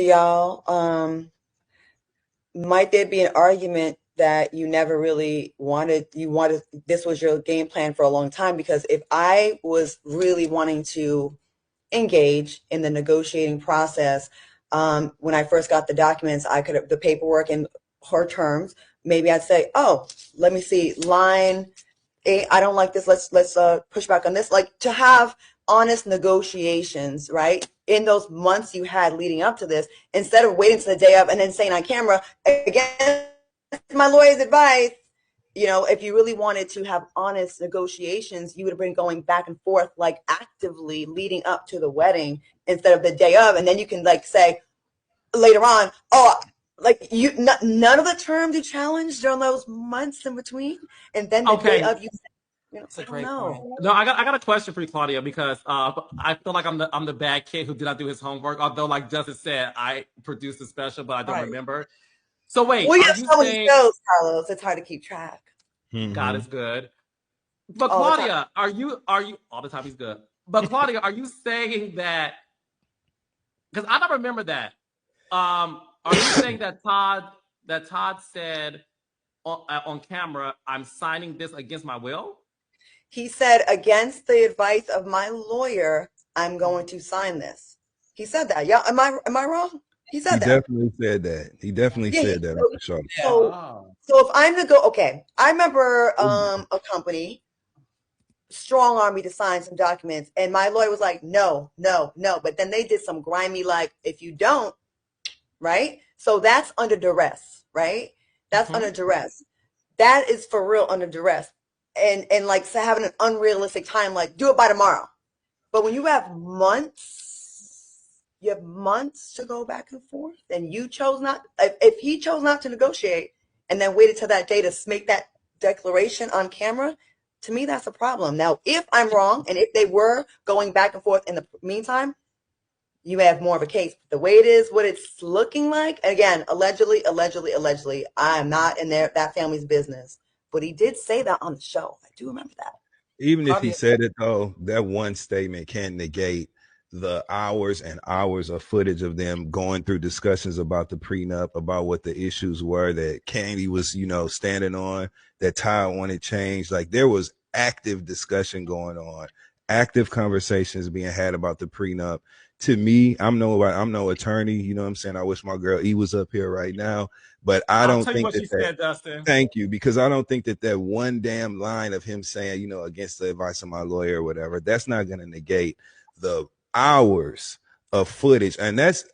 y'all, might there be an argument that you never really wanted this was your game plan for a long time? Because if I was really wanting to engage in the negotiating process, when I first got the documents, I could have the paperwork in her terms. Maybe I'd say, oh, let me see, line eight, I don't like this. Let's push back on this. Like to have honest negotiations, right? In those months you had leading up to this, instead of waiting to the day of and then saying on camera, again, my lawyer's advice. If you really wanted to have honest negotiations, you would have been going back and forth like actively leading up to the wedding instead of the day of. And then you can like say later on, oh, like none of the terms you challenged during those months in between. And then the day Okay, of that's a I don't great point. know. No, I got a question for you, Claudia, because I feel like I'm the bad kid who did not do his homework. Although, like Justin said, I produced a special, but I don't Right. remember. So wait, Well, you are have you so many saying shows, Carlos. It's hard to keep track God Hmm. is good? But all the time. Claudia, are you all the time he's good? But Claudia, are you saying that because I don't remember that. Are you saying that Todd said on camera, I'm signing this against my will? He said, against the advice of my lawyer, I'm going to sign this. He said that. Yeah, am I wrong? He He said that. definitely said that. He definitely Yeah. said that on the show. Yeah. So if I'm to go, okay, I remember a company strong armed me to sign some documents, and my lawyer was like, no, no, no. But then they did some grimy, like, if you don't, right? So that's under duress, right? That's under Mm-hmm. duress. That is for real under duress. And like so having an unrealistic time, like do it by tomorrow. But when you have months to go back and forth, and you chose not, if he chose not to negotiate and then waited till that day to make that declaration on camera, to me, that's a problem. Now, if I'm wrong, and if they were going back and forth in the meantime, you have more of a case. The way it is, what it's looking like, again, allegedly, allegedly, allegedly, I am not in that family's business. But he did say that on the show. I do remember that. Even if he Claudia, said it though, that one statement can't negate the hours and hours of footage of them going through discussions about the prenup, about what the issues were that Candy was, standing on, that Todd wanted changed. Like there was active discussion going on, active conversations being had about the prenup. To me, I'm no attorney, you know what I'm saying? I wish my girl E was up here right now, but I I'll don't tell you think what that she said, Dustin. thank you, because I don't think that one damn line of him saying, against the advice of my lawyer or whatever, that's not going to negate the hours of footage. And that's,